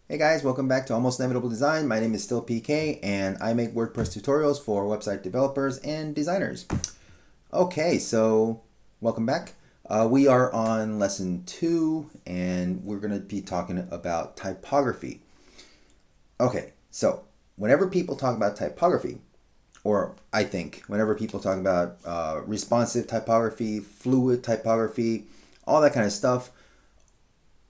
Hey guys, welcome back to Almost Inevitable Design. My name is still PK and I make WordPress tutorials for website developers and designers. Okay, so welcome back. We are on lesson 2 and we're going to be talking about typography. Okay, so whenever people talk about typography, or I think whenever people talk about responsive typography, fluid typography, all that kind of stuff,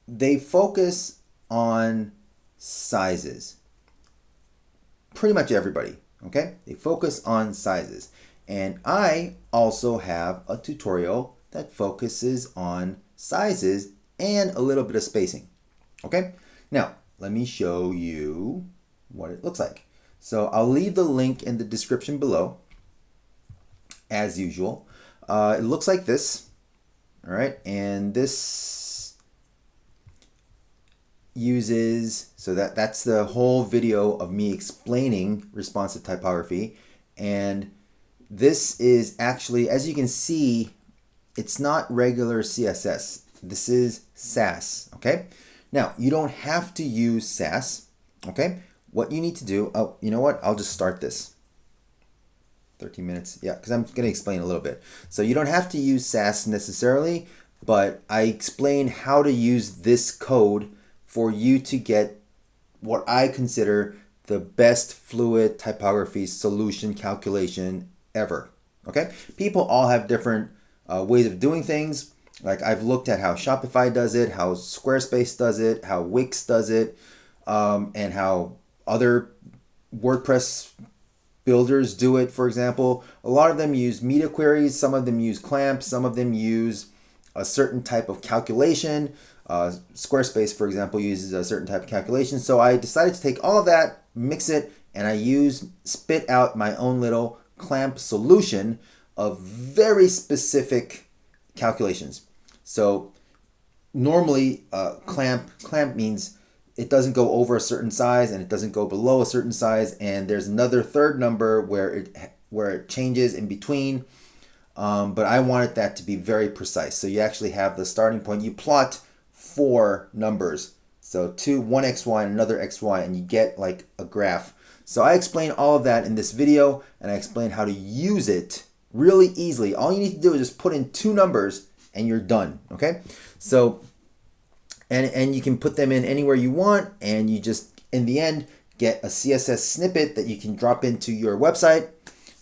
they focus on sizes. Pretty much everybody, okay? They focus on sizes. And I also have a tutorial that focuses on sizes and a little bit of spacing, okay? Now, let me show you what it looks like. So I'll leave the link in the description below, as usual. It looks like this, all right? And this uses, so that's the whole video of me explaining responsive typography. And this is actually, as you can see, it's not regular CSS. This is Sass, okay? Now, you don't have to use Sass, okay? What you need to do, oh, you know what? I'll just start this. 13 minutes, yeah, because I'm going to explain a little bit. So you don't have to use Sass necessarily, but I explain how to use this code for you to get what I consider the best fluid typography solution calculation ever. Okay? People all have different ways of doing things. Like I've looked at how Shopify does it, how Squarespace does it, how Wix does it, and how other WordPress builders do it, for example. A lot of them use media queries, some of them use clamps, some of them use a certain type of calculation. Squarespace, for example, uses a certain type of calculation. So I decided to take all of that, mix it, and I spit out my own little clamp solution of very specific calculations. So normally clamp means it doesn't go over a certain size and it doesn't go below a certain size, and there's another third number where it changes in between. But I wanted that to be very precise. So you actually have the starting point. You plot 4 numbers. So one XY and another XY, and you get like a graph. So I explain all of that in this video, and I explain how to use it really easily. All you need to do is just put in 2 numbers and you're done, okay? So, and you can put them in anywhere you want, and you just, in the end, get a CSS snippet that you can drop into your website,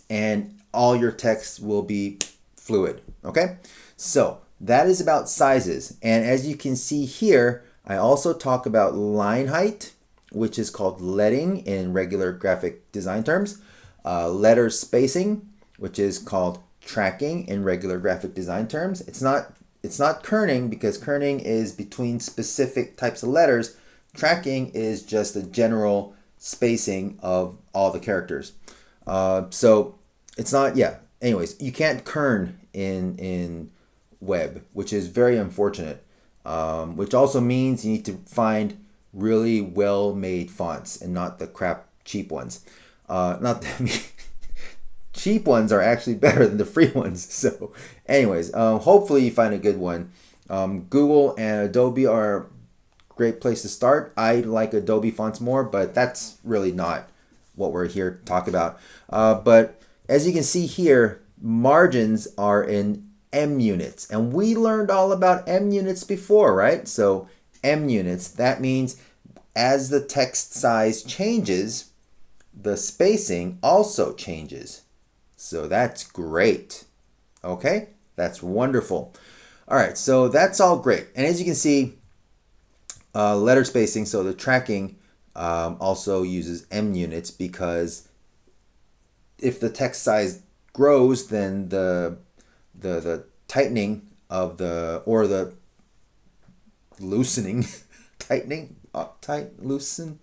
and all your text will be fluid, okay? So that is about sizes. And as you can see here, I also talk about line height, which is called leading in regular graphic design terms, letter spacing, which is called tracking in regular graphic design terms. It's not kerning, because kerning is between specific types of letters. Tracking is just a general spacing of all the characters. So it's not, yeah. Anyways, you can't kern in web, which is very unfortunate. Which also means you need to find really well-made fonts and not the crap cheap ones. Not that cheap ones are actually better than the free ones. So, anyways, hopefully you find a good one. Google and Adobe are a great place to start. I like Adobe fonts more, but that's really not what we're here to talk about. But as you can see here, margins are in M units, and we learned all about M units before, right? So M units, that means as the text size changes, the spacing also changes. So that's great. Okay, that's wonderful. All right, so that's all great. And as you can see, letter spacing, so the tracking also uses M units, because if the text size grows, then the tightening of the loosening, tightening, loosen,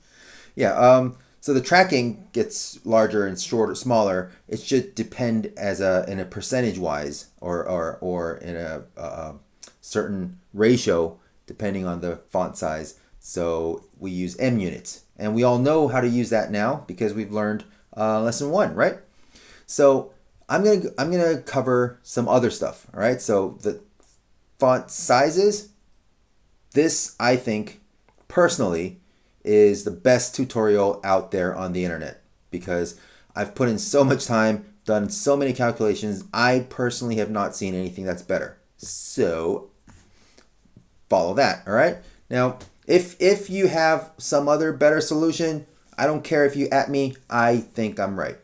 yeah. So the tracking gets larger and shorter, smaller. It should depend in a percentage wise, or in a certain ratio depending on the font size. So we use M units, and we all know how to use that now because we've learned lesson 1, right? So I'm gonna cover some other stuff. All right. So the font sizes. This, I think, personally, is the best tutorial out there on the internet, because I've put in so much time, done so many calculations. I personally have not seen anything that's better. So follow that, all right? Now, if you have some other better solution, I don't care if you at me. I think I'm right.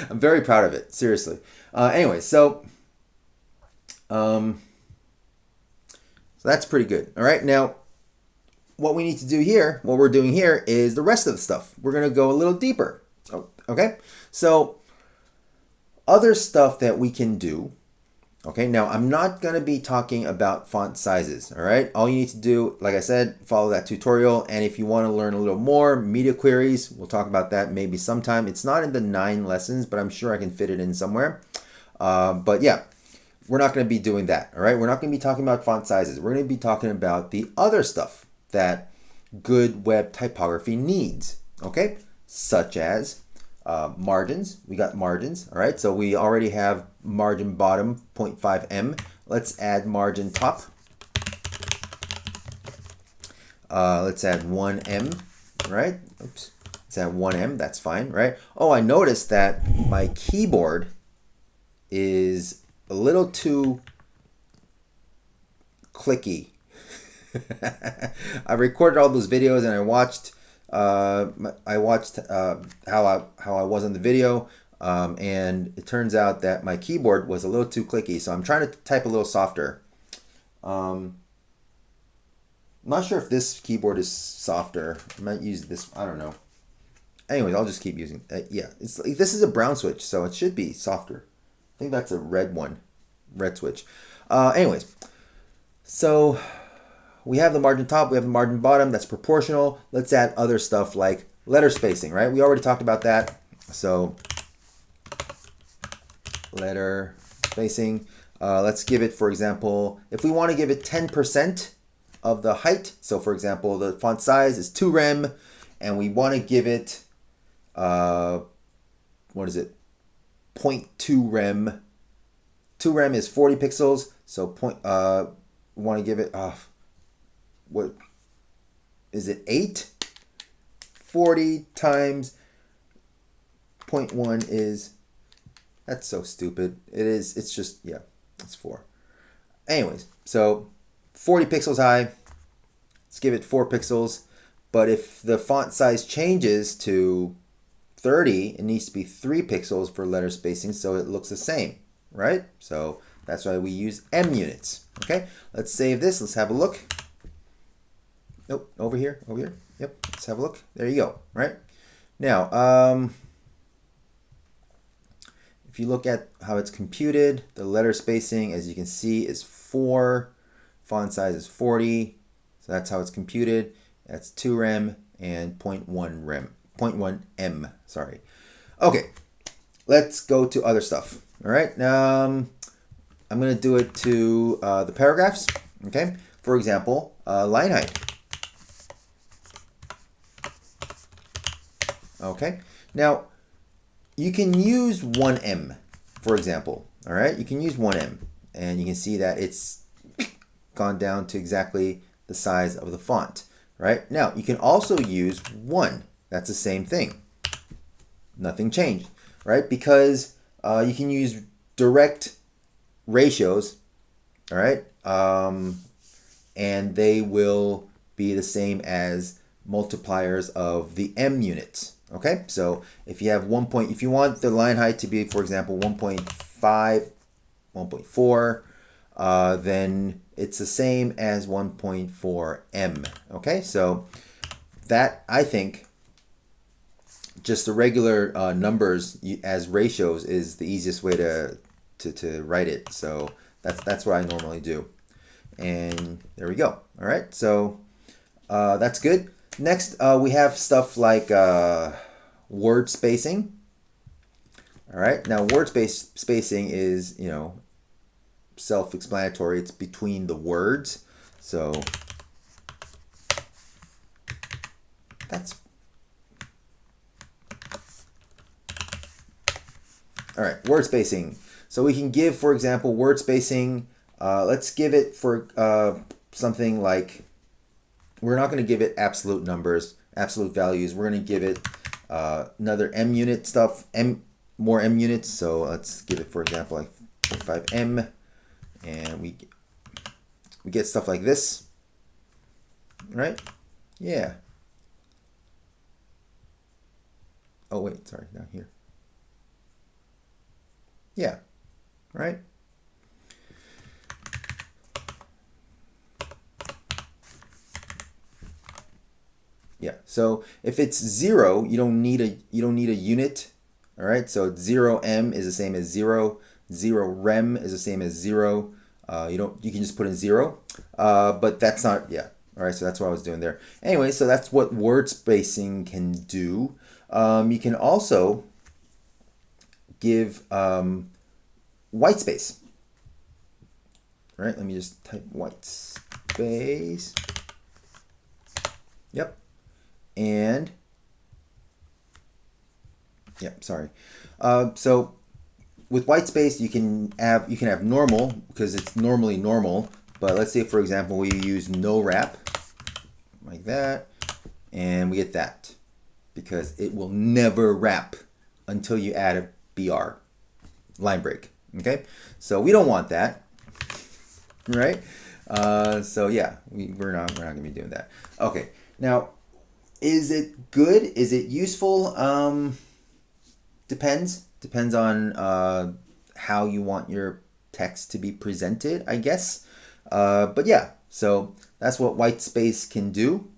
I'm very proud of it, seriously. Anyway, so that's pretty good. All right, now what we need to do here, what we're doing here, is the rest of the stuff. We're going to go a little deeper. Okay, so other stuff that we can do. Okay, now I'm not going to be talking about font sizes, all right? All you need to do, like I said, follow that tutorial. And if you want to learn a little more, media queries, we'll talk about that maybe sometime. It's not in the 9 lessons, but I'm sure I can fit it in somewhere. But yeah, we're not going to be doing that, all right? We're not going to be talking about font sizes. We're going to be talking about the other stuff that good web typography needs, okay? Such as margins. We got margins, all right? So we already have margin bottom 0.5 em. Let's add margin top. Let's add 1 em, right? Oops. Let's add 1 em. That's fine, right? Oh, I noticed that my keyboard is a little too clicky. I recorded all those videos and I watched how I was in the video, and it turns out that my keyboard was a little too clicky, so I'm trying to type a little softer. I'm not sure if this keyboard is softer. I might use this, I don't know. Anyways, I'll just keep using yeah, this is a brown switch, so it should be softer. I think that's a red one, red switch. Anyways, so we have the margin top, we have the margin bottom, that's proportional. Let's add other stuff like letter spacing, right? We already talked about that. So letter spacing, let's give it, for example, if we want to give it 10% of the height. So for example, the font size is 2 rem and we want to give it, what is it? 0.2 rem. 2 rem is 40 pixels. So we want to give it, what is it, 8? 40 times 0.1 is, that's so stupid. It is, it's just, yeah, it's 4. Anyways, so 40 pixels high, let's give it 4 pixels. But if the font size changes to 30, it needs to be 3 pixels for letter spacing so it looks the same, right? So that's why we use em units. Okay, let's save this, let's have a look. Nope, over here. Yep, let's have a look. There you go, right? Now, if you look at how it's computed, the letter spacing, as you can see, is 4. Font size is 40. So that's how it's computed. That's 2 rem and 0.1 rem. 0.1 em, sorry. Okay, let's go to other stuff. All right, I'm going to do it to the paragraphs. Okay, for example, line height. Okay, now you can use 1 em, for example. All right, you can use 1 em, and you can see that it's gone down to exactly the size of the font. Right, now you can also use 1. That's the same thing. Nothing changed, right? Because you can use direct ratios, all right, and they will be the same as multipliers of the em units. Okay, so if you have if you want the line height to be, for example, 1.5, 1.4, then it's the same as 1.4 em. Okay, so that, I think, just the regular numbers as ratios is the easiest way to write it. So that's what I normally do. And there we go. All right, so that's good. Next, we have stuff like word spacing. All right, now word spacing is, you know, self-explanatory. It's between the words. So that's all right. Word spacing. So we can give, for example, word spacing. Let's give it for something like we're not going to give it absolute numbers, absolute values. We're going to give it another M unit stuff, more M units. So let's give it, for example, like 45M, and we get stuff like this, right? Yeah. Oh wait, sorry, down here. Yeah, right? Yeah. So if it's 0, you don't need a unit. All right. So 0M is the same as 0. 0rem is the same as 0. You can just put in 0. But that's not, yeah. All right. So that's what I was doing there. Anyway, so that's what word spacing can do. You can also give white space. All right. Let me just type white space. Yep. And yeah, sorry. So with white space, you can have normal because it's normally normal. But let's say, for example, we use no wrap like that, and we get that because it will never wrap until you add a BR line break. Okay, so we don't want that, right? So yeah, we're not gonna be doing that. Okay, now. Is it good? Is it useful? Depends on how you want your text to be presented, I guess. But yeah, so that's what white space can do.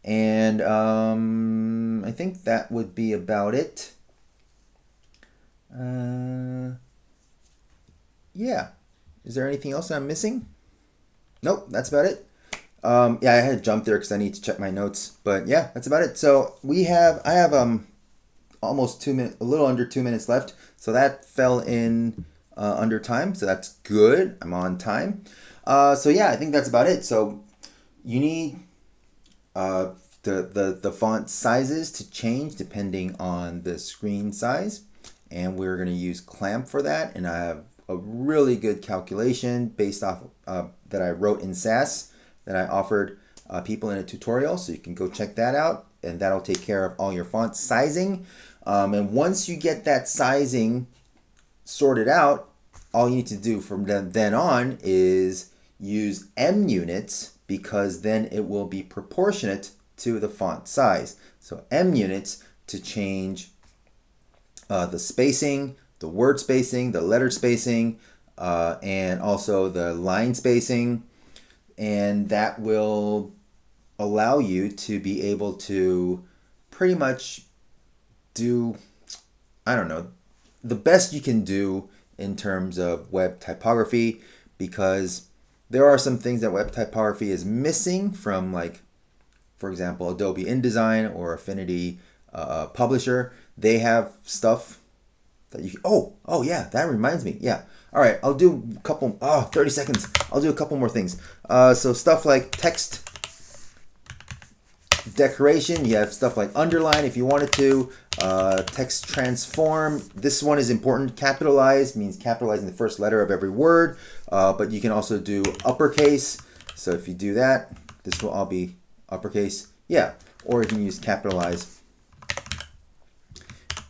And I think that would be about it. Yeah. Is there anything else I'm missing? Nope, that's about it. Yeah, I had to jump there because I need to check my notes. But yeah, that's about it. So I have almost 2 minutes, a little under 2 minutes left. So that fell in under time. So that's good. I'm on time. So yeah, I think that's about it. So you need the font sizes to change depending on the screen size, and we're going to use clamp for that. And I have a really good calculation based off that I wrote in SAS that I offered people in a tutorial, so you can go check that out, and that'll take care of all your font sizing. And once you get that sizing sorted out, all you need to do from then on is use M units, because then it will be proportionate to the font size. So M units to change the spacing, the word spacing, the letter spacing, and also the line spacing. And that will allow you to be able to pretty much do, I don't know, the best you can do in terms of web typography, because there are some things that web typography is missing from, like, for example, Adobe InDesign or Affinity Publisher. They have stuff that you can, oh yeah, that reminds me. Yeah. All right, I'll do a couple, 30 seconds. I'll do a couple more things. So stuff like text decoration, you have stuff like underline if you wanted to, text transform. This one is important. Capitalize means capitalizing the first letter of every word, but you can also do uppercase. So if you do that, this will all be uppercase. Yeah, or you can use capitalize,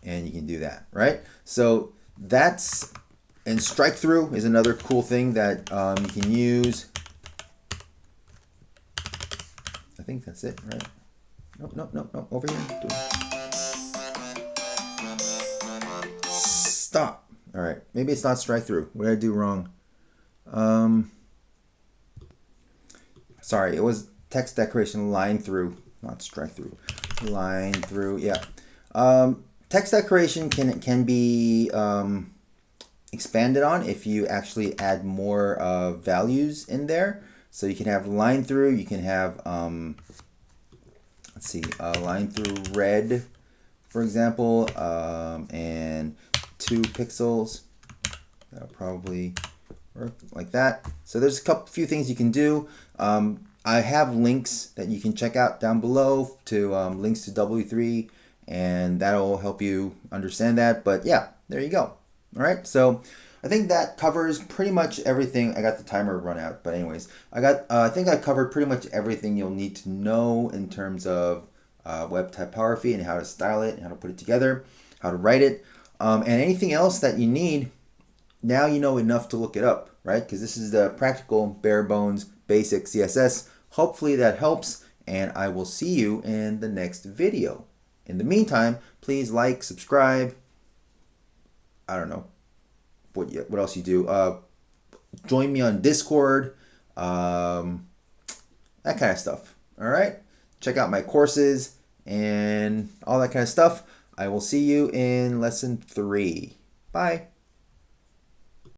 and you can do that, right? So that's, and strike through is another cool thing that you can use. I think that's it, right? Nope, over here. Stop. All right, maybe it's not strike through. What did I do wrong? Sorry, it was text decoration line through, not strike through. Line through, yeah. Text decoration can be expanded on if you actually add more values in there. So you can have line through, you can have, let's see, line through red, for example, and 2 pixels. That'll probably work like that. So there's a few things you can do. I have links that you can check out down below to links to W3, and that'll help you understand that. But yeah, there you go. All right. So, I think that covers pretty much everything. I got the timer run out, but anyways, I think I covered pretty much everything you'll need to know in terms of web typography and how to style it and how to put it together, how to write it, and anything else that you need. Now you know enough to look it up, right? Because this is the practical, bare bones, basic CSS. Hopefully that helps, and I will see you in the next video. In the meantime, please like, subscribe. I don't know what else you do. Join me on Discord, that kind of stuff. All right. Check out my courses and all that kind of stuff. I will see you in lesson 3. Bye.